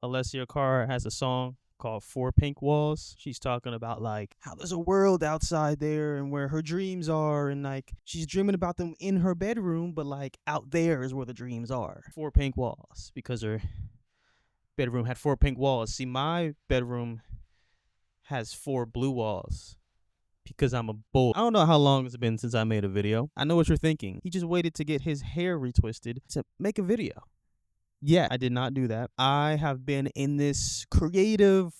Alessia Cara has a song called Four Pink Walls. She's talking about like how there's a world outside there and where her dreams are, and like she's dreaming about them in her bedroom, but like out there is where the dreams are. Four pink walls because her bedroom had four pink walls. See, my bedroom has four blue walls because I'm a bull. I don't know how long it's been since I made a video. I know what you're thinking. He just waited to get his hair retwisted to make a video. Yeah, I did not do that. I have been in this creative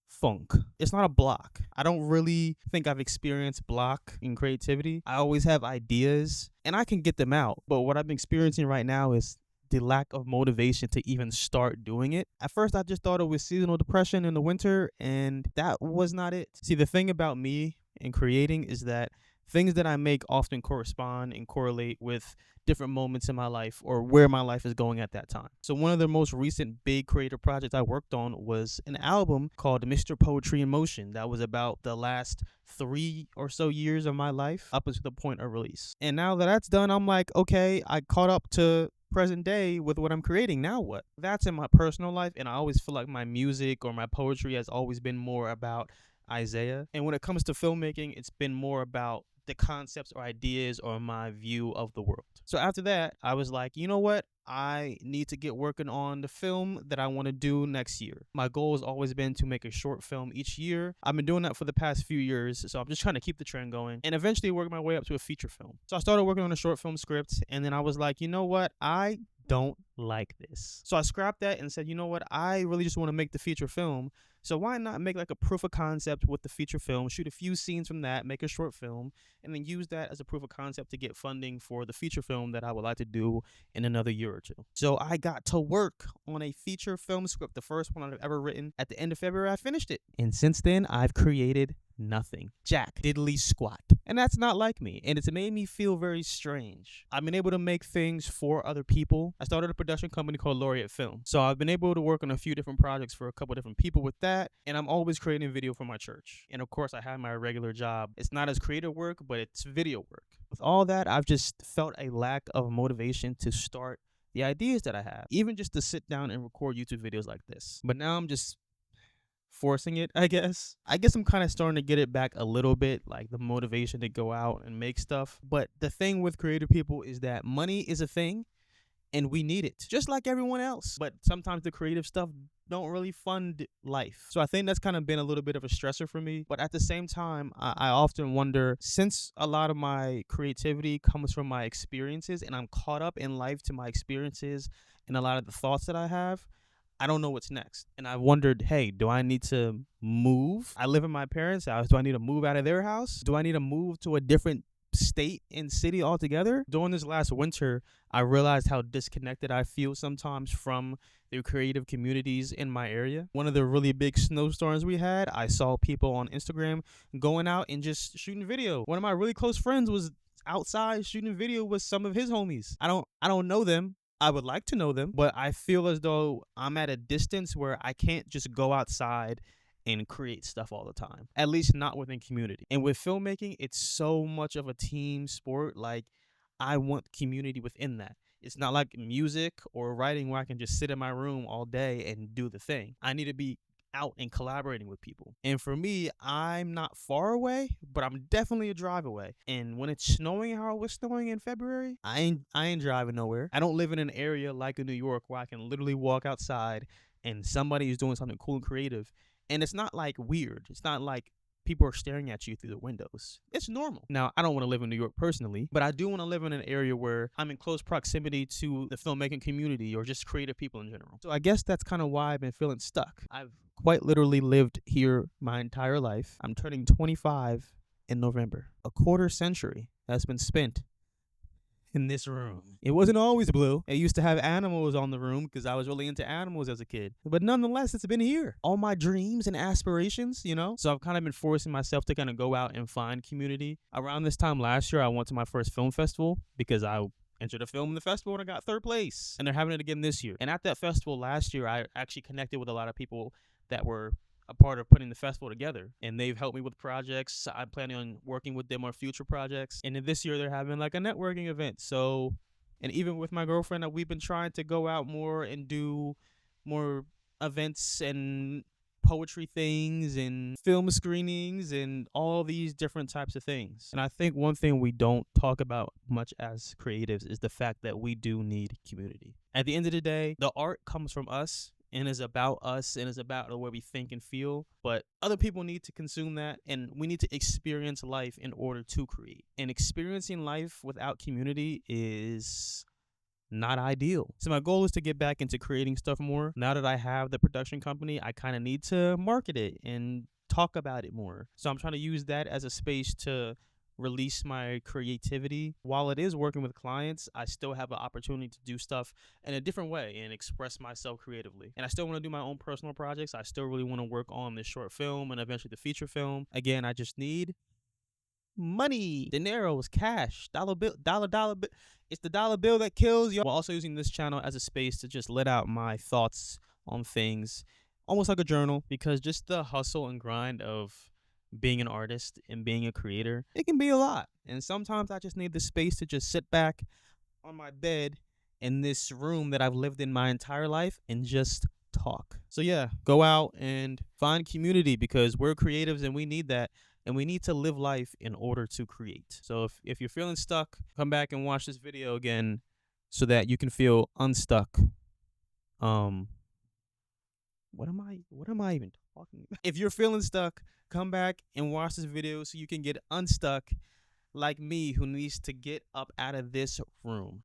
funk. It's not a block. I don't really think I've experienced block in creativity. I always have ideas and I can get them out. But what I'm experiencing right now is the lack of motivation to even start doing it. At first, I just thought it was seasonal depression in the winter, and that was not it. See, the thing about me and creating is that things that I make often correspond and correlate with different moments in my life or where my life is going at that time. So one of the most recent big creative projects I worked on was an album called Mr. Poetry in Motion that was about the last 3 or so years of my life up until the point of release. And now that that's done, I'm like, okay, I caught up to present day with what I'm creating. Now what? That's in my personal life, and I always feel like my music or my poetry has always been more about Isaiah. And when it comes to filmmaking, it's been more about the concepts or ideas or my view of the world. So after that, I was like, you know what? I need to get working on the film that I want to do next year. My goal has always been to make a short film each year. I've been doing that for the past few years, so I'm just trying to keep the trend going and eventually work my way up to a feature film. So I started working on a short film script, and then I was like, you know what? I don't like this. So I scrapped that and said, you know what? I really just want to make the feature film. So why not make like a proof of concept with the feature film, shoot a few scenes from that, make a short film, and then use that as a proof of concept to get funding for the feature film that I would like to do in another year or two. So I got to work on a feature film script, the first one I've ever written. At the end of February, I finished it. And since then, I've created nothing. Jack diddly squat. And that's not like me. And it's made me feel very strange. I've been able to make things for other people. I started a production company called Laureate Film. So I've been able to work on a few different projects for a couple different people with that. And I'm always creating video for my church. And of course, I have my regular job. It's not as creative work, but it's video work. With all that, I've just felt a lack of motivation to start the ideas that I have, even just to sit down and record YouTube videos like this. But now I'm just forcing it, I guess. I'm kind of starting to get it back a little bit, like the motivation to go out and make stuff. But the thing with creative people is that money is a thing and we need it just like everyone else. But sometimes the creative stuff don't really fund life. So I think that's kind of been a little bit of a stressor for me. But at the same time, I often wonder, since a lot of my creativity comes from my experiences and I'm caught up in life to my experiences and a lot of the thoughts that I have, I don't know what's next. And I wondered, hey, do I need to move? I live in my parents' house. Do I need to move out of their house? Do I need to move to a different state and city altogether? During this last winter, I realized how disconnected I feel sometimes from the creative communities in my area. One of the really big snowstorms we had, I saw people on Instagram going out and just shooting video. One of my really close friends was outside shooting video with some of his homies. I don't know them. I would like to know them, but I feel as though I'm at a distance where I can't just go outside and create stuff all the time, at least not within community. And with filmmaking, it's so much of a team sport. Like, I want community within that. It's not like music or writing where I can just sit in my room all day and do the thing. I need to be out and collaborating with people. And for me, I'm not far away, but I'm definitely a drive away. And when it's snowing how it was snowing in February, I ain't driving nowhere. I don't live in an area like in New York where I can literally walk outside and somebody is doing something cool and creative. And it's not like weird. It's not like people are staring at you through the windows. It's normal. Now, I don't want to live in New York personally, but I do want to live in an area where I'm in close proximity to the filmmaking community or just creative people in general. So I guess that's kind of why I've been feeling stuck. I've quite literally lived here my entire life. I'm turning 25 in November. A quarter century has been spent in this room. It wasn't always blue. It used to have animals on the room because I was really into animals as a kid. But nonetheless, it's been here. All my dreams and aspirations, you know? So I've kind of been forcing myself to kind of go out and find community. Around this time last year, I went to my first film festival because I entered a film in the festival and I got third place. And they're having it again this year. And at that festival last year, I actually connected with a lot of people that were a part of putting the festival together, and they've helped me with projects. I'm planning on working with them on future projects, and then this year they're having like a networking event. So, and even with my girlfriend, we've been trying to go out more and do more events and poetry things and film screenings and all these different types of things. And I think one thing we don't talk about much as creatives is the fact that we do need community. At the end of the day, the art comes from us and is about us and is about the way we think and feel. But other people need to consume that, and we need to experience life in order to create. And experiencing life without community is not ideal. So my goal is to get back into creating stuff more. Now that I have the production company, I kind of need to market it and talk about it more. So I'm trying to use that as a space to release my creativity. While it is working with clients, I still have an opportunity to do stuff in a different way and express myself creatively. And I still want to do my own personal projects. I still really want to work on this short film and eventually the feature film. Again, I just need money, dineros, cash, dollar bill, dollar bill. It's the dollar bill that kills you. While also using this channel as a space to just let out my thoughts on things, almost like a journal, because just the hustle and grind of being an artist and being a creator, it can be a lot. And sometimes I just need the space to just sit back on my bed in this room that I've lived in my entire life and just talk. So yeah, go out and find community, because we're creatives and we need that. And we need to live life in order to create. So if you're feeling stuck, come back and watch this video again so that you can feel unstuck. What am I even talking about? If you're feeling stuck, come back and watch this video so you can get unstuck like me, who needs to get up out of this room.